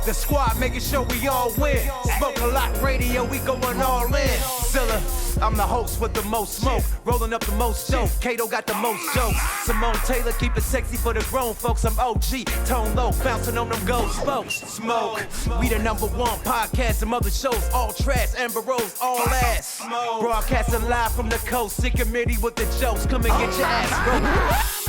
The squad making sure we all win. Smoke a lot radio, we going all in. Zilla, I'm the host with the most smoke. Rolling up the most dope. Kato got the most jokes. Simone Taylor keep it sexy for the grown folks. I'm OG, tone low, bouncing on them gold spokes. Smoke, we the #1 podcast. Some other shows, all trash. Amber Rose, all ass. Broadcasting live from the coast. Sick committee with the jokes. Come and get your ass broke.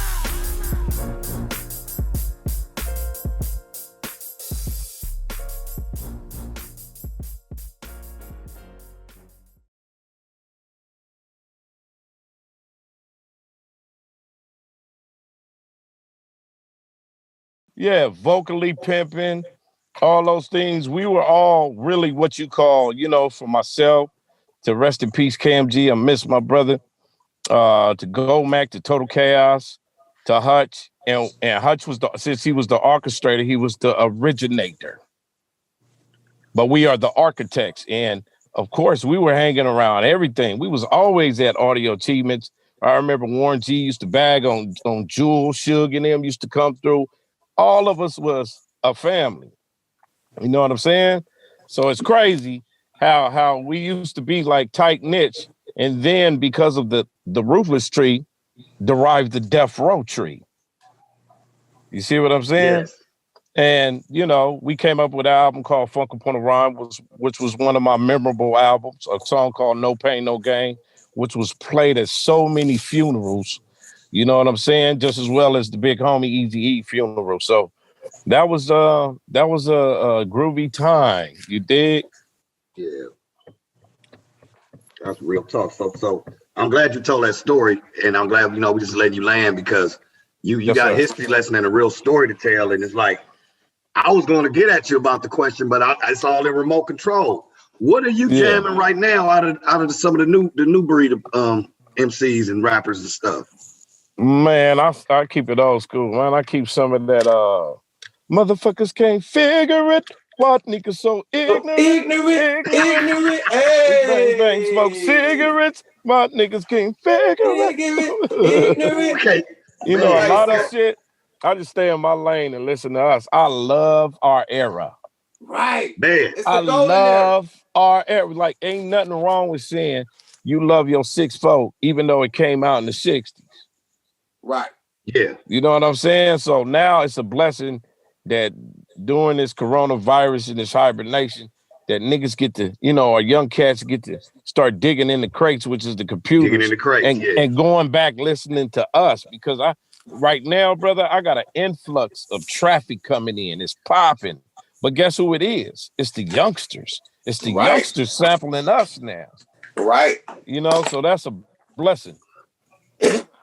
Yeah, vocally pimping, all those things. We were all really what you call, for myself, to rest in peace, KMG. I miss my brother. To Go Mac, to Total Chaos, to Hutch. And Hutch since he was the orchestrator, he was the originator. But we are the architects. And of course, we were hanging around everything. We was always at Audio Achievements. I remember Warren G used to bag on Jules, Suge and them used to come through. All of us was a family. You know what I'm saying? So it's crazy how we used to be like tight knit, and then because of the Ruthless tree, derived the Death Row tree. You see what I'm saying? Yes. And we came up with an album called Funk Upon a Rhyme, which was one of my memorable albums. A song called No Pain, No Gain, which was played at so many funerals. You know what I'm saying? Just as well as the big homie Eazy-E funeral. So that was a groovy time. You dig? Yeah. That's real talk. So I'm glad you told that story, and I'm glad we just letting you land because you got a history lesson and a real story to tell. And it's like I was going to get at you about the question, but it's all in remote control. What are you jamming right now out of some of the new breed of MCs and rappers and stuff? Man, I keep it old school, man. I keep some of that motherfuckers can't figure it. What niggas so ignorant. Hey. Bang, smoke cigarettes. My niggas can't figure it. Okay. A lot of shit. I just stay in my lane and listen to us. I love our era. Right. Man. I love our era. Like, ain't nothing wrong with saying you love your 6'4", even though it came out in the 60s. Right. Yeah. You know what I'm saying? So now it's a blessing that during this coronavirus and this hibernation, that niggas get to, our young cats get to start digging in the crates, which is the computers. Digging in the crates, and going back listening to us. Because right now, brother, I got an influx of traffic coming in. It's popping. But guess who it is? It's the youngsters. It's the youngsters sampling us now. Right. So that's a blessing.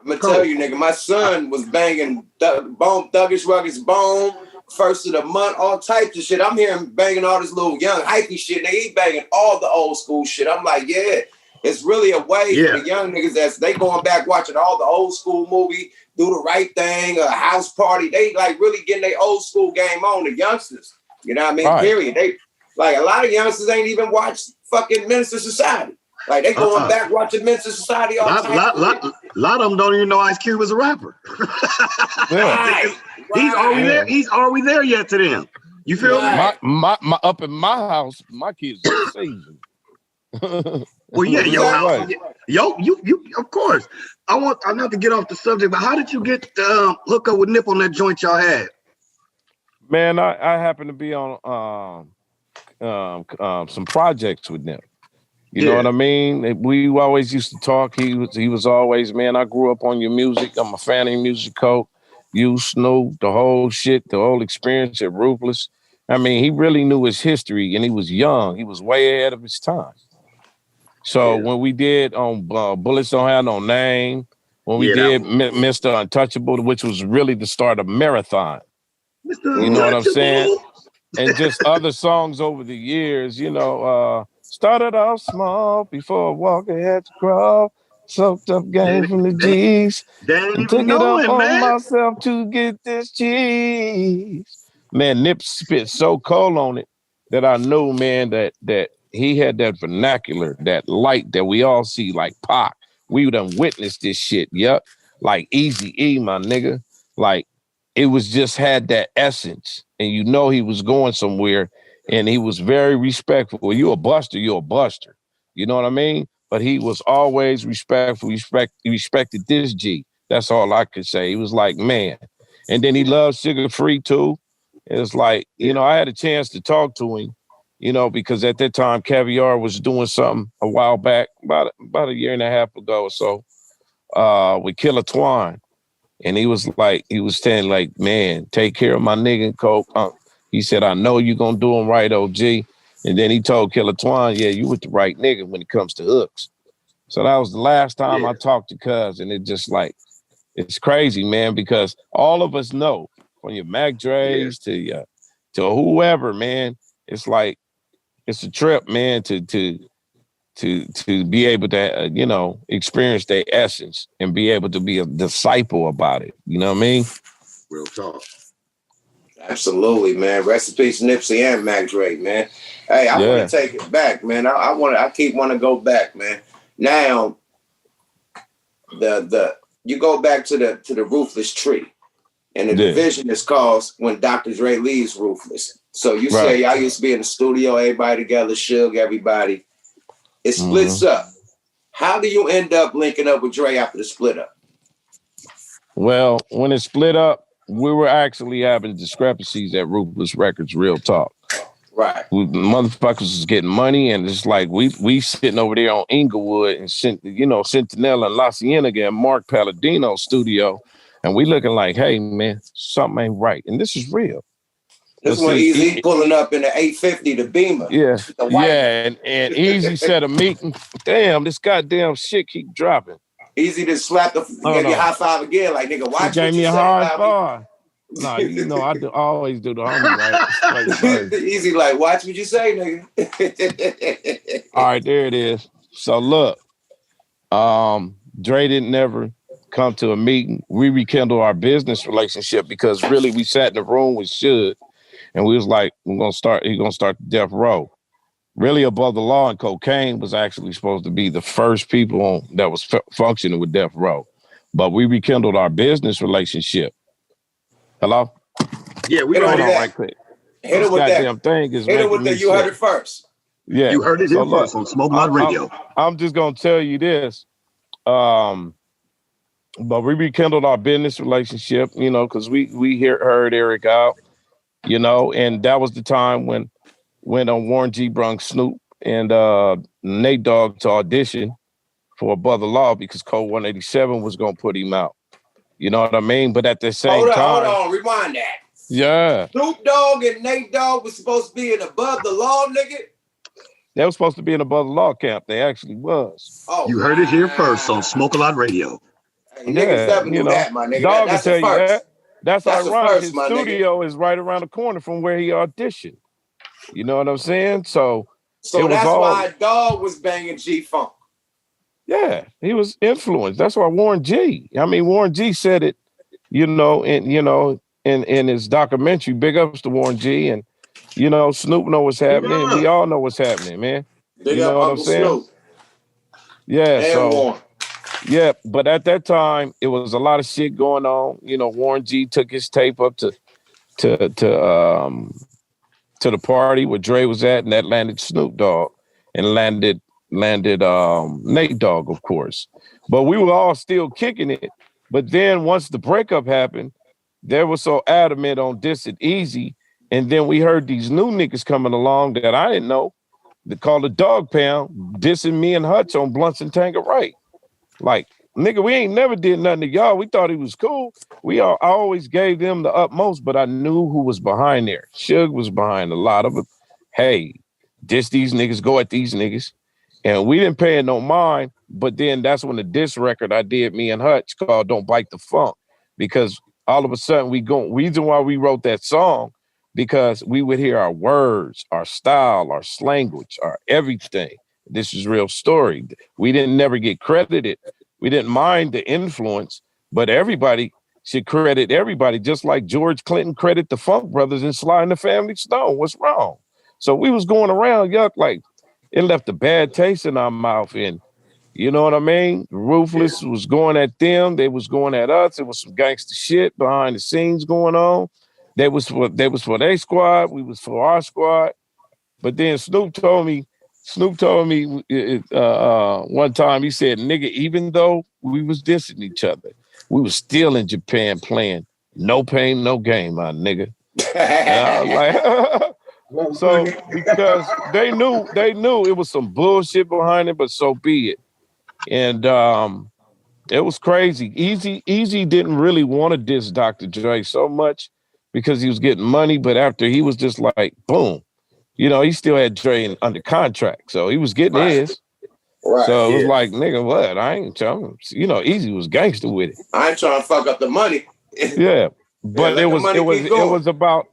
I'm gonna tell you, nigga, my son was banging Thuggish Rugged's Bone, First of the Month, all types of shit. I'm hearing banging all this little young hypey shit. He banging all the old school shit. I'm like, it's really a way for the young niggas they going back watching all the old school movie, Do the Right Thing, a House Party. They like really getting their old school game on, the youngsters. You know what I mean? Right. Period. They like a lot of youngsters ain't even watched fucking Minister Society. Like they going back watching Minister Society all the time. A lot of them don't even know Ice Cube was a rapper. He's already there yet to them. You feel me? My up in my house, my kids are seasoned. Well, your house, you of course. I'm not to get off the subject, but how did you get hook up with Nip on that joint y'all had? Man, I happen to be on some projects with Nip. You know what I mean? We always used to talk. He was always, man, I grew up on your music. I'm a fan of your music, Coke. You, Snoop, the whole shit, the whole experience at Ruthless. I mean, he really knew his history, and he was young. He was way ahead of his time. So when we did on Bullets Don't Have No Name, when we did Mr. Untouchable, which was really the start of Marathon. You know what I'm saying? And just other songs over the years, started off small before Walker had to crawl. Soaked up game from the G's. And took it up on myself to get this cheese. Man, Nip spit so cold on it that I knew, man, that he had that vernacular, that light that we all see, like Pac. We done witnessed this shit, like Eazy-E, my nigga. Like, it was just had that essence. and you know he was going somewhere, and he was very respectful. You a buster, you're a buster. You know what I mean? But he was always respectful. He respected this G. That's all I could say. He was like, man. And then he loved Sugar Free too. It's like, you know, I had a chance to talk to him, you know, because at that time Caviar was doing something a while back, about a year and a half ago or so, with Killer Twine. And he was saying like, man, take care of my nigga Coke. He said, I know you're going to do him right, OG. And then he told Killer Twine, yeah, you with the right nigga when it comes to hooks. So that was the last time I talked to Cuz, and it just like, it's crazy, man, because all of us know, from your Mac Dre's to whoever, man, it's like, it's a trip, man, to be able to, you know, experience their essence and be able to be a disciple about it. You know what I mean? Real talk. Absolutely, man. Rest in peace, Nipsey and Mac Dre, man. Hey, I want to take it back, man. I keep wanting to go back, man. Now, you go back to the Ruthless tree, and the division is called when Dr. Dre leaves Ruthless. So you say y'all used to be in the studio, everybody together, Suge, everybody. It splits up. How do you end up linking up with Dre after the split up? Well, when it split up, we were actually having discrepancies at Ruthless Records, real talk. Right. Motherfuckers was getting money, and it's like we sitting over there on Inglewood and Centinela and La Cienega and Mark Palladino's studio, and we looking like, hey man, something ain't right. And this is real. This one Easy pulling up in the 850, the Beamer. Yeah, and Easy said a meeting. Damn, this goddamn shit keep dropping. Easy to slap gave you a high five again, like nigga, watch what you say. Gave me a high five. Nah, you know I always do the homie right. Easy, like watch what you say, nigga. All right, there it is. So look, Dre didn't never come to a meeting. We rekindled our business relationship because really we sat in the room with Suge, and we was like, he's gonna start the Death Row. Really Above the Law and Kokane was actually supposed to be the first people that was functioning with Death Row, but we rekindled our business relationship. Hello? Yeah, we heard it right quick. Hit it with goddamn that. Thing is hit it with that. You heard it first. Yeah, you heard it here first on Smoke Lot Radio. I'm just gonna tell you this, but we rekindled our business relationship, you know, because we heard Eric out, you know, and that was the time when Warren G brung Snoop and Nate Dogg to audition for Above the Law because Code 187 was gonna put him out. You know what I mean? But at the same time... Hold on, rewind that. Yeah. Snoop Dogg and Nate Dogg was supposed to be in Above the Law, nigga? They were supposed to be in Above the Law camp. They actually was. Oh, you heard it here first on Smoke a Lot Radio. Hey, niggas never knew that, my nigga. Dog That's can tell first. You that. That's ironic. First, his studio is right around the corner from where he auditioned. You know what I'm saying? So that's why Dog was banging G-Funk. Yeah, he was influenced. That's why Warren G said it, in his documentary, big ups to Warren G, and Snoop know what's happening, and we all know what's happening, man. Big up what I'm saying? Snoop. Yeah, and Warren. Yeah, but at that time it was a lot of shit going on. Warren G took his tape up to the party where Dre was at, and that landed Snoop Dogg and landed Nate Dogg, of course. But we were all still kicking it. But then once the breakup happened, they were so adamant on dissing Easy. And then we heard these new niggas coming along that I didn't know. They called the Dog Pound, dissing me and Hutch on Blunts and Tanqueray. Like, nigga, we ain't never did nothing to y'all. We thought he was cool. I always gave them the utmost, but I knew who was behind there. Suge was behind a lot of it. Hey, diss these niggas, go at these niggas. And we didn't pay it no mind, but then that's when the diss record I did, me and Hutch, called Don't Bite the Funk, because all of a sudden reason why we wrote that song, because we would hear our words, our style, our language, our everything. This is real story. We didn't never get credited. We didn't mind the influence, but everybody should credit everybody, just like George Clinton credit the Funk Brothers and Sly and the Family Stone. What's wrong? So we was going around, yuck, like, it left a bad taste in our mouth. And you know what I mean? Ruthless was going at them. They was going at us. It was some gangster shit behind the scenes going on. They was for their squad. We was for our squad. But then Snoop told me one time, he said, nigga, even though we was dissing each other, we was still in Japan playing no pain, no gain, my nigga. And I was like, so because they knew it was some bullshit behind it, but so be it. And it was crazy. Easy didn't really want to diss Dr. Dre so much because he was getting money, but after he was just like, boom. You know, he still had Dre under contract, so he was getting his. Right. So it was like, nigga, what? I ain't trying. You know, Easy was gangster with it. I ain't trying to fuck up the money. Yeah, but it was about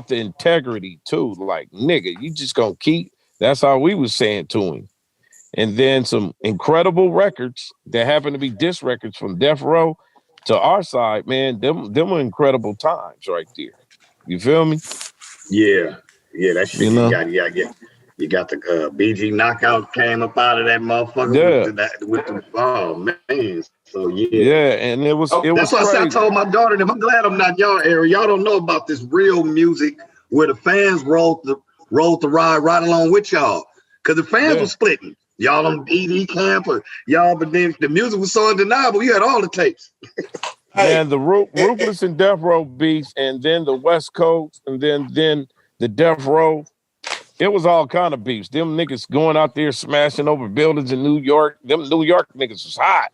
the integrity too. Like, nigga, you just gonna keep. That's how we was saying to him. And then some incredible records that happened to be diss records from Death Row to our side, man. Them were incredible times right there. You feel me? Yeah. Yeah, that shit you got the BG knockout came up out of that motherfucker with the oh man. So yeah, and it was that's why crazy. I told my daughter them, I'm glad I'm not y'all area. Y'all don't know about this real music where the fans rolled the ride right along with y'all. Cause the fans were splitting. Y'all on ED camp or y'all, but then the music was so undeniable, you had all the tapes. Man, the Ruthless and Death Row beats, and then the West Coast, and then the Death Row, it was all kind of beefs. Them niggas going out there smashing over buildings in New York. Them New York niggas was hot.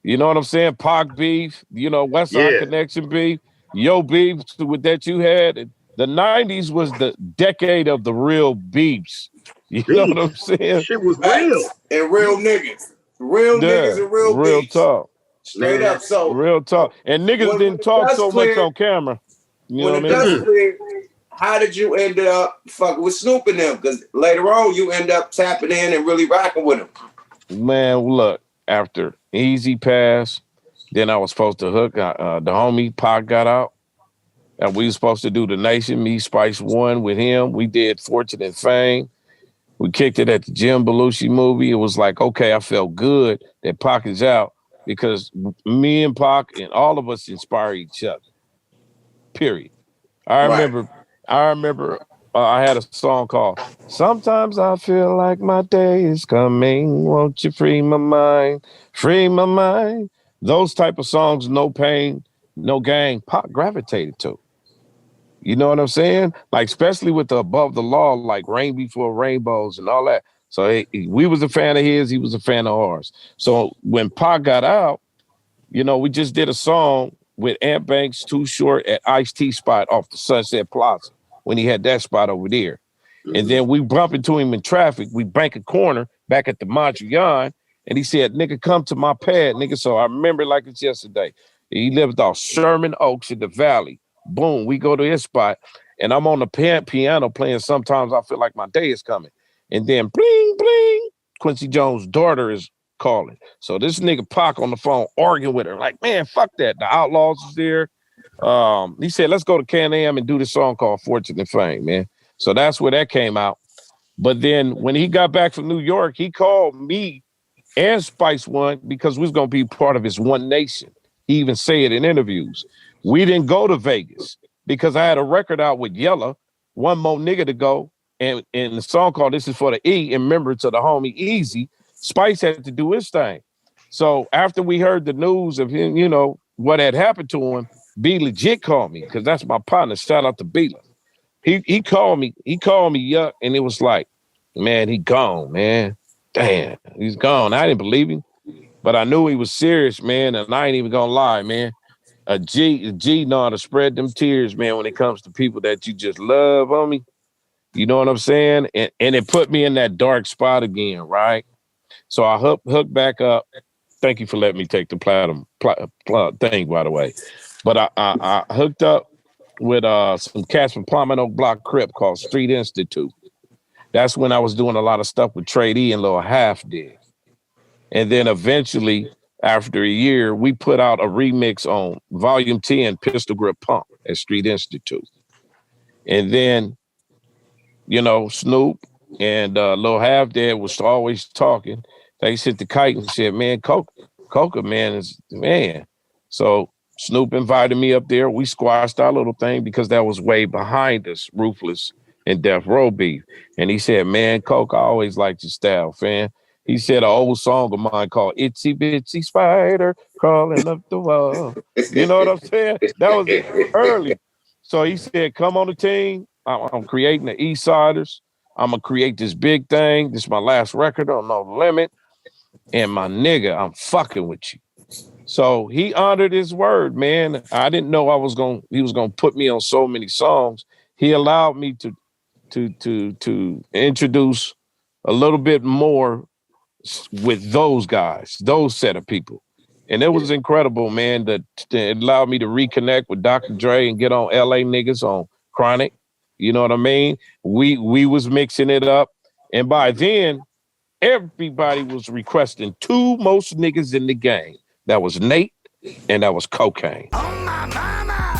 You know what I'm saying? Pac beef, you know, West Side Connection beef, Yo beef with that you had. The 90s was the decade of the real beefs. You know what I'm saying? Shit was real. And real niggas. Real niggas and real beefs. Talk. Straight up. So real talk. And niggas didn't talk so much on camera. You know what I mean? How did you end up fucking with Snoop and them? Because later on, you end up tapping in and really rocking with them. Man, look, after Easy passed, then I was supposed to hook. The homie Pac got out. And we were supposed to do The Nation, me, Spice One with him. We did Fortune and Fame. We kicked it at the Jim Belushi movie. It was like, okay, I felt good that Pac is out because me and Pac and all of us inspire each other. Period. I remember I had a song called Sometimes I Feel Like My Day Is Coming. Won't you free my mind? Free my mind. Those type of songs, no pain, no gain, Pac gravitated to. You know what I'm saying? Like, especially with the Above the Law, like Rain Before Rainbows and all that. So we was a fan of his, he was a fan of ours. So when Pac got out, you know, we just did a song with Ant Banks, Too Short at Ice-T spot off the Sunset Plaza when he had that spot over there. Mm-hmm. And then we bump into him in traffic. We bank a corner back at the Mondrian, and he said, nigga, come to my pad, nigga. So I remember like it's yesterday. He lived off Sherman Oaks in the Valley. Boom, we go to his spot, and I'm on the piano playing Sometimes I Feel Like My Day Is Coming. And then bling, bling, Quincy Jones' daughter is calling. So this nigga Pac on the phone arguing with her, like, man, fuck that. The Outlaws is there. He said, let's go to Can-Am and do this song called Fortune and Fame, man. So that's where that came out. But then when he got back from New York, he called me and Spice One because we was going to be part of his One Nation. He even said it in interviews. We didn't go to Vegas because I had a record out with Yella, One More Nigga to Go, and the song called This Is for the E, and remember to the homie Easy, Spice had to do his thing. So after we heard the news of him, you know, what had happened to him, B Legit called me, because that's my partner. Shout out to B. He called me, yuck, and it was like, man, he gone, man. Damn, he's gone. I didn't believe him, but I knew he was serious, man, and I ain't even gonna lie, man. A G know how to spread them tears, man, when it comes to people that you just love, homie. You know what I'm saying? And it put me in that dark spot again, right? So I hooked back up. Thank you for letting me take the platinum thing, by the way. But I hooked up with some cats from Plum Oak Block Crip called Street Institute. That's when I was doing a lot of stuff with Trade E and Lil Half did. And then eventually, after a year, we put out a remix on Volume 10, Pistol Grip Pump at Street Institute. And then, you know, Snoop and Lil Half Dad was always talking. They hit the kite and said, man, Coca, man, is the man. So Snoop invited me up there. We squashed our little thing because that was way behind us, Ruthless and Deathrow Beef. And he said, man, Coke, I always liked your style, fam. He said an old song of mine called Itsy Bitsy Spider Crawling Up the Wall. You know what I'm saying? That was early. So he said, come on the team. I'm creating the East Siders. I'm going to create this big thing. This is my last record on No Limit. And my nigga, I'm fucking with you. So he honored his word, man. I didn't know he was gonna put me on so many songs. He allowed me to introduce a little bit more with those guys, those set of people. And it was incredible, man, that it allowed me to reconnect with Dr. Dre and get on LA niggas on Chronic. You know what I mean? We was mixing it up. And by then, everybody was requesting two most niggas in the game. That was Nate and that was Kokane. Oh my mama!